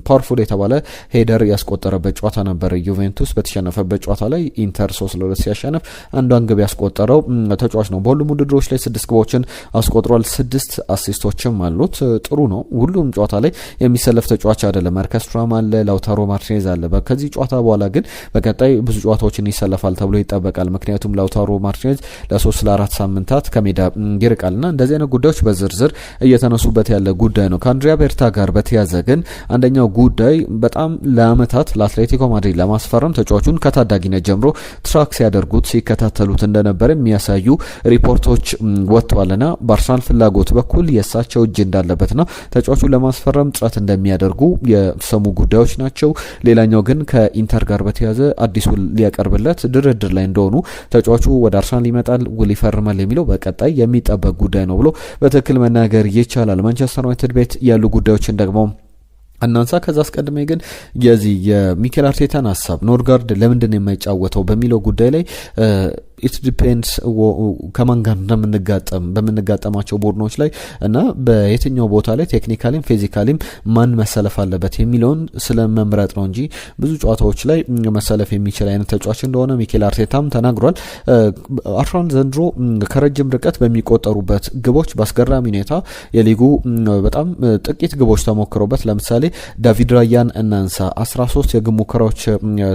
ፓወርፉል የተባለ ሄደር ያስቆጠረበት ጨዋታ ነበር። ዩቬንቱስ በተሸነፈበት ጨዋታ ላይ ኢንተር 3-2 ሲያሸነፍ አንዷን ግብ ያስቆጠረው ተጫዋች ነው። በሁሉም ውድድሮች ላይ 6 ግቦችን አስቆጥሯል። 6 አሲስቶችም አሉት። ጥሩ ነው። ሁሉም ጨዋታ ላይ የሚሰለፍ ተጫዋች አይደለም። ማርከስ ቱራም አለ፣ ላውታሮ ማርቲኔዝ አለ። ከዚህ ጨዋታ በኋላ ግን በቀጣይ ብዙ ጨዋታዎችን ይሰለፋል ተብሎ ይጠበቃል። ምክንያቱም ላውታሮ ማርቲኔዝ ለ3-4 ሳምንታት ከሜዳ ይርቃልና እንደዚህ አይነት ጉዳዮች በዝርዝር እየተነሱበት ያለ ጉዳይ ነው። ከአንድሪያ ቤርታ ጋር በተያዘ ግን አንደኛው ጉዳይ በጣም ለአመታት ለአትሌቲኮ ማድሪድ ለማስፈረም ተጫዋቹን ከታዳጊነት ጀምሮ ትራክ ሲያደርጉት ሲከታተሉት እንደነበር የሚያሳዩ ሪፖርቶች ወጥቷልና በአርሰናል ፍላጎት በኩል የእሳቸው እጅ እንዳለበትና ተጫዋቹን ለማስፈረም ጥረት እንደሚያደርጉ የሰሙ ጉዳዮች ናቸው። ሌላኛው ግን ከኢንተር ጋር በተያዘ አዲሱ ሊያቀርብለት ድርድር ላይ እንደሆኑ ተጫዋቹ ወደ አርሰናል ይመጣል፣ ውል ይፈርማል የሚለው በቀጣይ የሚጠበቅ ጉዳይ ነው ብሎ በትክክል መናገር ይቻላል። ማንቸስተር ዩናይትድ ቤት ያሉ ጉዳዮችን ደግሞ እናንሳ። ከዛ አስቀድሜ ግን የዚህ የሚኬል አርቴታን ሀሳብ ኖርጋርድ ለምንድን ነው የማይጫወተው በሚለው ጉዳይ ላይ ኢት ዲፔንድስ ከማን ጋር በምንጋጠማቸው ቡድኖች ላይ እና በየትኛው ቦታ ላይ ቴክኒካሊም ፊዚካሊም ማን መሰለፍ አለበት የሚለውን ስለመምረጥ ነው እንጂ ብዙ ጨዋታዎች ላይ መሰለፍ የሚችል አይነት ተጫዋች እንደሆነ ሚኬል አርቴታም ተናግሯል። አርሰናል ዘንድሮ ከረጅም ርቀት በሚቆጠሩበት ግቦች በአስገራሚ ሁኔታ የሊጉ በጣም ጥቂት ግቦች ተሞክሮበት፣ ለምሳሌ ዳቪድ ራያን እናንሳ። 13 የግብ ሙከራዎች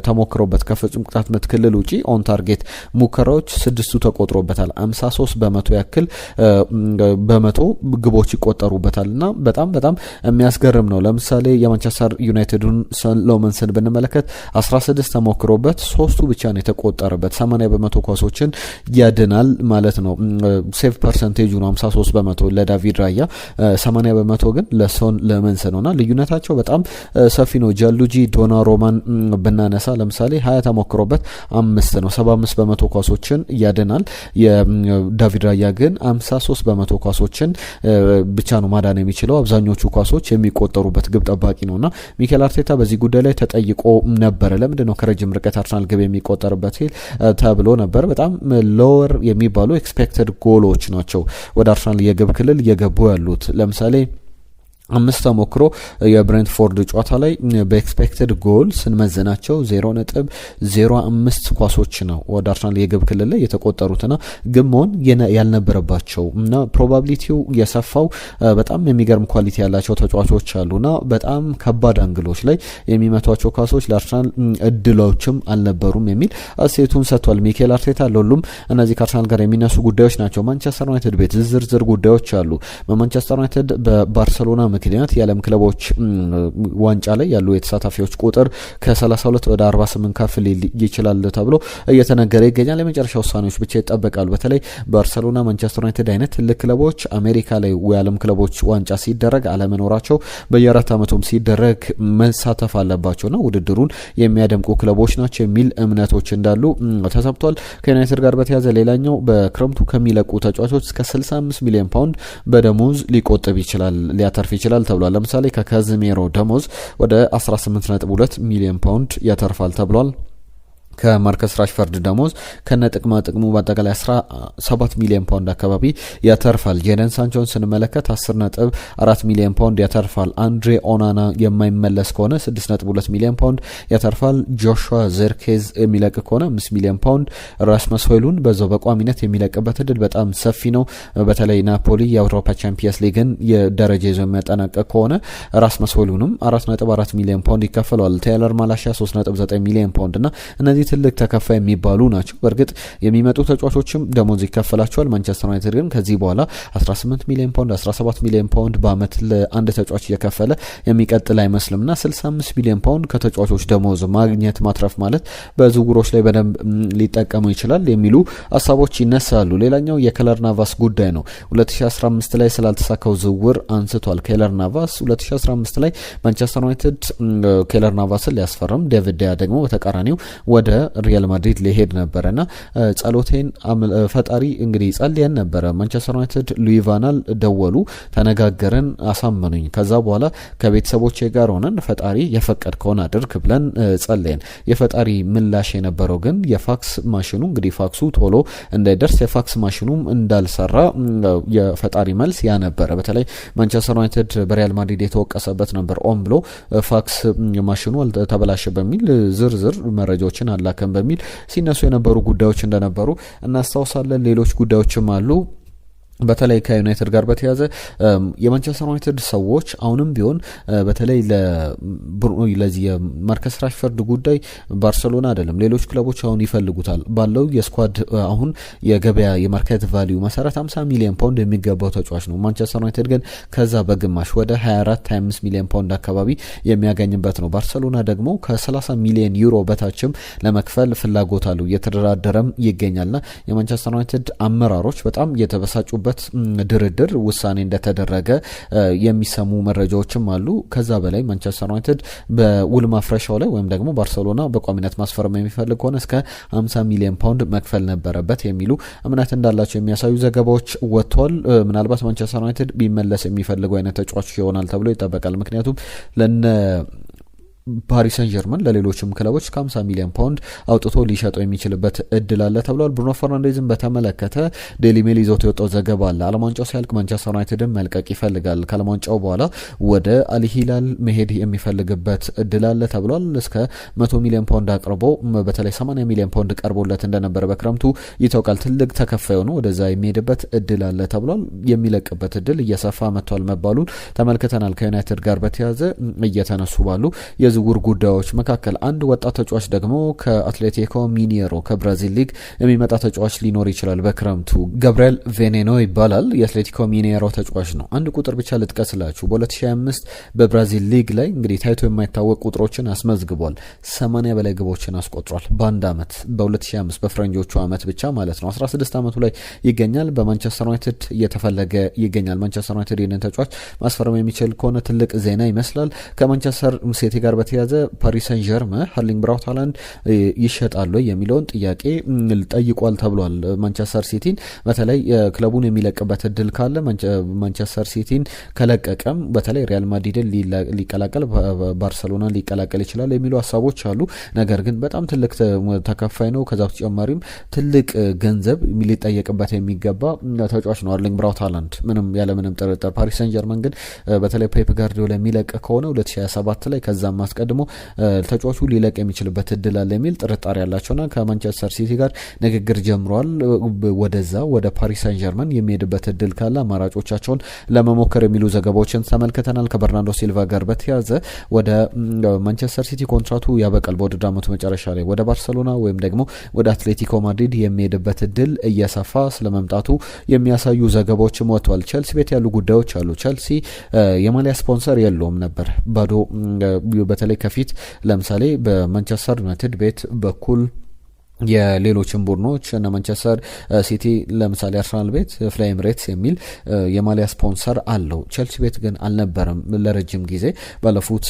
ተሞክሮበት ከፍጹም ቅጣት ምት ክልል ውጪ ኦን ታርጌት ሙከራ 6 ተቆጥሮበታል። 53 በመቶ ያክል በመቶ ግቦች ይቆጠሩበታልና በጣም የሚያስገርም ነው። ለምሳሌ የማንቸስተር ዩናይትድን ሎመንስን ብንመለከት 16 ተሞክሮበት 3ቱ ብቻ ነው የተቆጠረበት። 80 በመቶ ኳሶችን ያድናል ማለት ነው። ሴቭ ፐርሰንቴጁ ነው 53 በመቶ ለዳቪድ ራያ፣ 80 በመቶ ግን ለሶን ሎመንስ ነውና ልዩነታቸው በጣም ሰፊ ነው። ጃሉጂ ዶናሮማን ብናነሳ ለምሳሌ 20 ተሞክሮበት 5 ነው፣ 75 በመቶ ኳሶችን ያድናል። የዳቪድ ራያ ግን 53 በመቶ ኳሶችን ብቻ ነው ማዳን የሚችለው። አብዛኞቹ ኳሶች የሚቆጠሩበት ግብ ጠባቂ ነውና ሚኬል አርቴታ በዚህ ጉዳይ ላይ ተጠይቆ ነበረ። ለምንድን ነው ከረጅም ርቀት አርሰናል ግብ የሚቆጠርበት ተብሎ ነበር። በጣም ሎወር የሚባሉ ኤክስፔክትድ ጎሎች ናቸው ወደ አርሰናል የግብ ክልል እየገቡ ያሉት። ለምሳሌ 5 ተሞክሮ የብሬንትፎርድ ጨዋታ ላይ በኤክስፔክትድ ጎል ስንመዝናቸው 0.05 ኳሶች ነው ወደ አርሰናል የግብ ክልል ላይ የተቆጠሩትና ግብ መሆን ያልነበረባቸው እና ፕሮባቢሊቲው የሰፋው በጣም የሚገርም ኳሊቲ ያላቸው ተጫዋቾች አሉና በጣም ከባድ አንግሎች ላይ የሚመቷቸው ኳሶች ለአርሰናል እድሎችም አልነበሩም የሚል አስተያየቱን ሰጥቷል ሚኬል አርቴታ። ለሁሉም እነዚህ ከአርሰናል ጋር የሚነሱ ጉዳዮች ናቸው። ማንቸስተር ዩናይትድ ቤት ዝርዝር ጉዳዮች አሉ። በማንቸስተር ዩናይትድ በባርሰሎና ምክንያት የዓለም ክለቦች ዋንጫ ላይ ያሉ የተሳታፊዎች ቁጥር ከ32 ወደ 48 ከፍ ሊል ይችላል ተብሎ እየተነገረ ይገኛል። የመጨረሻ ውሳኔዎች ብቻ ይጠበቃሉ። በተለይ ባርሰሎና፣ ማንቸስተር ዩናይትድ አይነት ትልቅ ክለቦች አሜሪካ ላይ የዓለም ክለቦች ዋንጫ ሲደረግ አለመኖራቸው በየአራት ዓመቱም ሲደረግ መሳተፍ አለባቸውና ውድድሩን የሚያደምቁ ክለቦች ናቸው የሚል እምነቶች እንዳሉ ተሰብቷል። ከዩናይትድ ጋር በተያያዘ ሌላኛው በክረምቱ ከሚለቁ ተጫዋቾች እስከ 65 ሚሊዮን ፓውንድ በደሞዝ ሊቆጥብ ይችላል ሊያተርፍ ይችላል ተብሏል። ለምሳሌ ከካዝሜሮ ደሞዝ ወደ 18.2 ሚሊዮን ፓውንድ ያተርፋል ተብሏል። ከማርከስ ራሽፈርድ ደሞዝ ከነ ጥቅማ ጥቅሙ በአጠቃላይ 17 ሚሊዮን ፓውንድ አካባቢ ያተርፋል። ጄደን ሳንቾን ስንመለከት 10.4 ሚሊዮን ፓውንድ ያተርፋል። አንድሬ ኦናና የማይመለስ ከሆነ 6.2 ሚሊዮን ፓውንድ ያተርፋል። ጆሹዋ ዘርኬዝ የሚለቅ ከሆነ 5 ሚሊዮን ፓውንድ፣ ራስመስ ሆይሉንድ በዛው በቋሚነት የሚለቅበት እድል በጣም ሰፊ ነው። በተለይ ናፖሊ የአውሮፓ ቻምፒየንስ ሊግን የደረጃ ይዞ የሚያጠናቀቅ ከሆነ ራስመስ ሆይሉንድም 4.4 ሚሊዮን ፓውንድ ይከፈለዋል። ቴይለር ማላሺያ 3.9 ሚሊዮን ፓውንድ እና እነዚህ እነዚህ ትልቅ ተከፋይ የሚባሉ ናቸው። በእርግጥ የሚመጡ ተጫዋቾችም ደሞዝ ይከፈላቸዋል። ማንቸስተር ዩናይትድ ግን ከዚህ በኋላ 18 ሚሊዮን ፓውንድ 17 ሚሊዮን ፓውንድ በአመት ለአንድ ተጫዋች እየከፈለ የሚቀጥል አይመስልምና 65 ሚሊዮን ፓውንድ ከተጫዋቾች ደሞዝ ማግኘት ማትረፍ ማለት በዝውውሮች ላይ በደንብ ሊጠቀሙ ይችላል የሚሉ ሀሳቦች ይነሳሉ። ሌላኛው የኬለር ናቫስ ጉዳይ ነው። 2015 ላይ ስላልተሳካው ዝውውር አንስቷል። ኬለር ናቫስ 2015 ላይ ማንቸስተር ዩናይትድ ኬለር ናቫስን ሊያስፈርም፣ ዴቪድ ዲያ ደግሞ በተቃራኒው ወደ ሪያል ማድሪድ ሊሄድ ነበረና ጸሎቴን ፈጣሪ እንግዲህ ጸልየን ነበረ። ማንቸስተር ዩናይትድ ሉዊ ቫናል ደወሉ፣ ተነጋገረን፣ አሳመኑኝ። ከዛ በኋላ ከቤተሰቦቼ ጋር ሆነን ፈጣሪ የፈቀድከውን አድርግ ብለን ጸልየን፣ የፈጣሪ ምላሽ የነበረው ግን የፋክስ ማሽኑ እንግዲህ ፋክሱ ቶሎ እንዳይደርስ የፋክስ ማሽኑም እንዳልሰራ የፈጣሪ መልስ ያ ነበረ። በተለይ ማንቸስተር ዩናይትድ በሪያል ማድሪድ የተወቀሰበት ነበር። ኦን ብሎ ፋክስ ማሽኑ ተበላሸ በሚል ዝርዝር መረጃዎችን አላከም በሚል ሲነሱ የነበሩ ጉዳዮች እንደነበሩ እናስታውሳለን። ሌሎች ጉዳዮችም አሉ። በተለይ ከዩናይትድ ጋር በተያዘ የማንቸስተር ዩናይትድ ሰዎች አሁንም ቢሆን በተለይ ለዚህ የማርከስ ራሽፈርድ ጉዳይ ባርሰሎና አይደለም ሌሎች ክለቦች አሁን ይፈልጉታል። ባለው የስኳድ አሁን የገበያ የማርኬት ቫልዩ መሰረት 50 ሚሊዮን ፓውንድ የሚገባው ተጫዋች ነው። ማንቸስተር ዩናይትድ ግን ከዛ በግማሽ ወደ 24-25 ሚሊዮን ፓውንድ አካባቢ የሚያገኝበት ነው። ባርሰሎና ደግሞ ከ30 ሚሊዮን ዩሮ በታችም ለመክፈል ፍላጎት አለው፣ እየተደራደረም ይገኛልና የማንቸስተር ዩናይትድ አመራሮች በጣም እየተበሳጩበት ድርድር ውሳኔ እንደተደረገ የሚሰሙ መረጃዎችም አሉ። ከዛ በላይ ማንቸስተር ዩናይትድ በውል ማፍረሻው ላይ ወይም ደግሞ ባርሰሎና በቋሚነት ማስፈረም የሚፈልግ ከሆነ እስከ 50 ሚሊዮን ፓውንድ መክፈል ነበረበት የሚሉ እምነት እንዳላቸው የሚያሳዩ ዘገባዎች ወጥቷል። ምናልባት ማንቸስተር ዩናይትድ ቢመለስ የሚፈልገው አይነት ተጫዋች ይሆናል ተብሎ ይጠበቃል። ምክንያቱም ለነ ፓሪስ ሰን ጀርመን ለሌሎችም ክለቦች ከ50 ሚሊዮን ፓውንድ አውጥቶ ሊሸጠው የሚችልበት እድል አለ ተብሏል። ብሩኖ ፈርናንዴዝን በተመለከተ ዴሊ ሜል ይዞት የወጣው ዘገባ አለ። ዓለም ዋንጫው ሲያልቅ ማንቸስተር ዩናይትድን መልቀቅ ይፈልጋል። ከዓለም ዋንጫው በኋላ ወደ አልሂላል መሄድ የሚፈልግበት እድል አለ ተብሏል። እስከ 100 ሚሊዮን ፓውንድ አቅርቦ በተለይ 80 ሚሊዮን ፓውንድ ቀርቦለት እንደነበረ በክረምቱ ይታወቃል። ትልቅ ተከፋይ ሆኖ ወደዛ የሚሄድበት እድል አለ ተብሏል። የሚለቅበት እድል እየሰፋ መጥቷል መባሉን ተመልክተናል። ከዩናይትድ ጋር በተያያዘ እየተነሱ ባሉ የዝውውር ጉዳዮች መካከል አንድ ወጣት ተጫዋች ደግሞ ከአትሌቲኮ ሚኔሮ ከብራዚል ሊግ የሚመጣ ተጫዋች ሊኖር ይችላል በክረምቱ። ገብርኤል ቬኔኖ ይባላል። የአትሌቲኮ ሚኔሮ ተጫዋች ነው። አንድ ቁጥር ብቻ ልጥቀስላችሁ። በ2025 በብራዚል ሊግ ላይ እንግዲህ ታይቶ የማይታወቅ ቁጥሮችን አስመዝግቧል። 80 በላይ ግቦችን አስቆጥሯል በአንድ አመት፣ በ2025 በፈረንጆቹ አመት ብቻ ማለት ነው። 16 አመቱ ላይ ይገኛል። በማንቸስተር ዩናይትድ እየተፈለገ ይገኛል። ማንቸስተር ዩናይትድ ይህንን ተጫዋች ማስፈረም የሚችል ከሆነ ትልቅ ዜና ይመስላል። ከማንቸስተር ሲቲ ጋር በተያዘ ፓሪስ ሰን ጀርመን ሃርሊንግ ብራውት ሃላንድ ይሸጣሉ የሚለውን ጥያቄ ጠይቋል ተብሏል። ማንቸስተር ሲቲን በተለይ ክለቡን የሚለቅበት እድል ካለ ማንቸስተር ሲቲን ከለቀቀም በተለይ ሪያል ማድሪድን ሊቀላቀል ባርሰሎና ሊቀላቀል ይችላል የሚሉ ሀሳቦች አሉ። ነገር ግን በጣም ትልቅ ተከፋይ ነው። ከዛ በተጨማሪም ትልቅ ገንዘብ ሊጠየቅበት የሚገባ ተጫዋች ነው ሃርሊንግ ብራውት ሃላንድ ምንም ያለምንም ጥርጥር። ፓሪስ ሰን ጀርመን ግን በተለይ ፔፕ ጋርዲዮላ የሚለቅ ከሆነ 2027 ላይ ከዛም አስቀድሞ ተጫዋቹ ሊለቅ የሚችልበት እድል አለ የሚል ጥርጣሬ ያላቸውና ከማንቸስተር ሲቲ ጋር ንግግር ጀምረዋል። ወደዛ ወደ ፓሪስ ሰን ጀርመን የሚሄድበት እድል ካለ አማራጮቻቸውን ለመሞከር የሚሉ ዘገባዎችን ተመልክተናል። ከበርናርዶ ሲልቫ ጋር በተያያዘ ወደ ማንቸስተር ሲቲ ኮንትራቱ ያበቃል በውድድር ዓመቱ መጨረሻ ላይ ወደ ባርሰሎና ወይም ደግሞ ወደ አትሌቲኮ ማድሪድ የሚሄድበት እድል እየሰፋ ስለመምጣቱ የሚያሳዩ ዘገባዎችም ወጥተዋል። ቸልሲ ቤት ያሉ ጉዳዮች አሉ። ቸልሲ የማሊያ ስፖንሰር የለውም ነበር ባዶ በተለይ ከፊት ለምሳሌ በማንቸስተር ዩናይትድ ቤት በኩል የሌሎችን ቡድኖች እና ማንቸስተር ሲቲ ለምሳሌ አርሰናል ቤት ፍላይ ኤምሬትስ የሚል የማሊያ ስፖንሰር አለው። ቸልሲ ቤት ግን አልነበረም ለረጅም ጊዜ። ባለፉት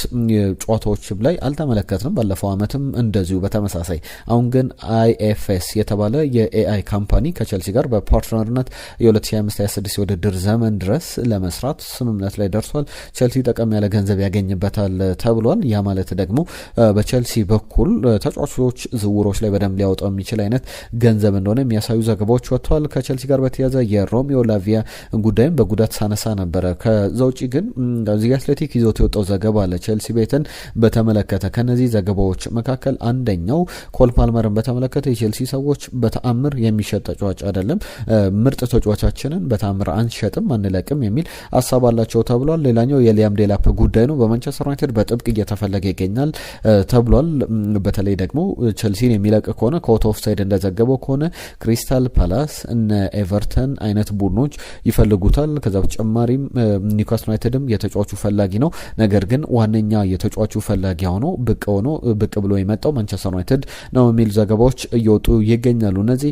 ጨዋታዎች ላይ አልተመለከትንም። ባለፈው አመትም እንደዚሁ በተመሳሳይ። አሁን ግን አይኤፍኤስ የተባለ የኤአይ ካምፓኒ ከቸልሲ ጋር በፓርትነርነት የ2025/26 የውድድር ዘመን ድረስ ለመስራት ስምምነት ላይ ደርሷል። ቸልሲ ጠቀም ያለ ገንዘብ ያገኝበታል ተብሏል። ያ ማለት ደግሞ በቸልሲ በኩል ተጫዋቾች ዝውውሮች ላይ በደንብ ሊያወጡ ሊያወጣው የሚችል አይነት ገንዘብ እንደሆነ የሚያሳዩ ዘገባዎች ወጥተዋል። ከቸልሲ ጋር በተያያዘ የሮሚዮ ላቪያ ጉዳይም በጉዳት ሳነሳ ነበረ። ከዛ ውጪ ግን ዚ አትሌቲክ ይዞት የወጣው ዘገባ አለ ቸልሲ ቤትን በተመለከተ። ከነዚህ ዘገባዎች መካከል አንደኛው ኮል ፓልመርን በተመለከተ የቸልሲ ሰዎች በተአምር የሚሸጥ ተጫዋች አይደለም፣ ምርጥ ተጫዋቻችንን በተአምር አንሸጥም አንለቅም የሚል ሀሳብ አላቸው ተብሏል። ሌላኛው የሊያም ዴላፕ ጉዳይ ነው። በማንቸስተር ዩናይትድ በጥብቅ እየተፈለገ ይገኛል ተብሏል። በተለይ ደግሞ ቸልሲን የሚለቅ ከሆነ ከአውት ኦፍ ሳይድ እንደዘገበው ከሆነ ክሪስታል ፓላስ እነ ኤቨርተን አይነት ቡድኖች ይፈልጉታል። ከዛ በተጨማሪም ኒውካስል ዩናይትድም የተጫዋቹ ፈላጊ ነው። ነገር ግን ዋነኛ የተጫዋቹ ፈላጊ ብቅ ብሎ የመጣው ማንቸስተር ዩናይትድ ነው የሚል ዘገባዎች እየወጡ ይገኛሉ። እነዚህ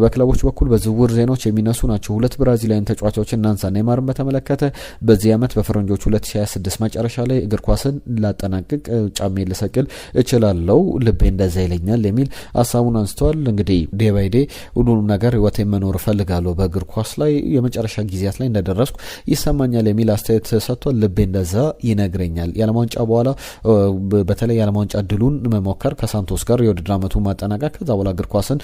በክለቦች በኩል በዝውውር ዜናዎች የሚነሱ ናቸው። ሁለት ብራዚላውያን ተጫዋቾችን እናንሳ። ኔይማርን በተመለከተ በዚህ ዓመት በፈረንጆች 2026 መጨረሻ ላይ እግር ኳስን ላጠናቅቅ ጫሜ ልሰቅል እችላለሁ፣ ልቤ እንደዛ ይለኛል የሚል ሀሳቡን አንስተዋል። እንግዲህ ዴይ ባይ ዴይ ሁሉንም ነገር ህይወቴ መኖር እፈልጋለሁ፣ በእግር ኳስ ላይ የመጨረሻ ጊዜያት ላይ እንደደረስኩ ይሰማኛል የሚል አስተያየት ሰጥቷል። ልቤ እንደዛ ይነግረኛል። የዓለም ዋንጫ በኋላ በተለይ የዓለም ዋንጫ ድሉን መሞከር ከሳንቶስ ጋር የውድድር ዓመቱ ማጠናቀቅ ከዛ በኋላ እግር ኳስን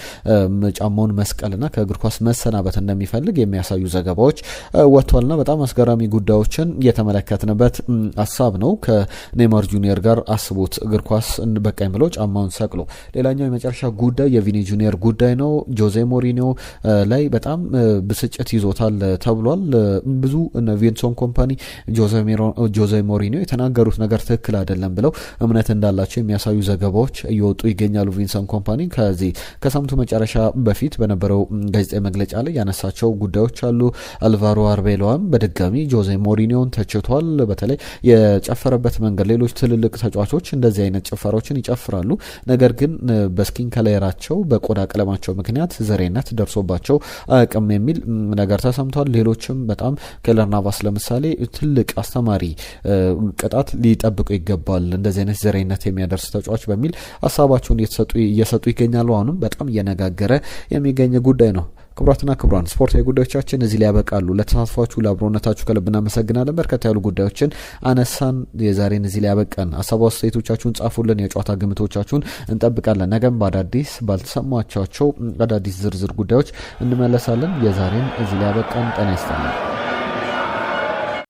ጫማውን መስቀልና ከእግር ኳስ መሰናበት እንደሚፈልግ የሚያሳዩ ዘገባዎች ወጥቷልና በጣም አስገራሚ ጉዳዮችን የተመለከትንበት ሀሳብ ነው። ከኔይማር ጁኒየር ጋር አስቡት እግር ኳስ በቃኝ ብሎ ጫማውን ሰቅሎ። ሌላኛው የመጨረሻ ጉዳይ የቪኒ ጁኒየር ጉዳይ ነው። ጆዜ ሞሪኒዮ ላይ በጣም ብስጭት ይዞታል ተብሏል። ብዙ ቪንሰንት ኮምፓኒ ጆዜ ሞሪኒዮ የተናገሩት ነገር ትክክል አይደለም ብለው እምነት እንዳላቸው የሚያሳዩ ዘገባዎች እየወጡ ይገኛሉ። ቪንሰንት ኮምፓኒ ከሳምንቱ መጨረሻ በፊት በነበረው ጋዜጣዊ መግለጫ ላይ ያነሳቸው ጉዳዮች አሉ። አልቫሮ አርቤሎዋም በድጋሚ ጆዜ ሞሪኒዮን ተችቷል። በተለይ የጨፈረበት መንገድ ሌሎች ትልልቅ ተጫዋቾች እንደዚህ አይነት ጭፈራዎችን ይጨፍራሉ፣ ነገር ግን በስኪን ከለራቸው በቆዳ ቀለማቸው ምክንያት ዘሬነት ደርሶባቸው አቅም የሚል ነገር ተሰምቷል። ሌሎችም በጣም ኬለር ናቫስ ለምሳሌ ትልቅ አስተማሪ ቅጣት ሊጠብቁ ይገባል እንደዚህ አይነት ዘሬነት የሚያደርስ ተጫዋች በሚል ሀሳባቸውን እየሰጡ ይገኛሉ። አሁንም በጣም እየነጋገረ የሚገኝ ጉዳይ ነው። ክቡራትና ክቡራን ስፖርታዊ ጉዳዮቻችን እዚህ ላይ ያበቃሉ። ለተሳትፏችሁ ለአብሮነታችሁ ከልብ እናመሰግናለን። በርከት ያሉ ጉዳዮችን አነሳን። የዛሬን እዚህ ላይ ያበቃን። ሀሳብ አስተያየቶቻችሁን ጻፉልን። የጨዋታ ግምቶቻችሁን እንጠብቃለን። ነገም በአዳዲስ ባልተሰማቻቸው አዳዲስ ዝርዝር ጉዳዮች እንመለሳለን። የዛሬን እዚህ ላይ ያበቃን። ጤና ይስጥልኝ።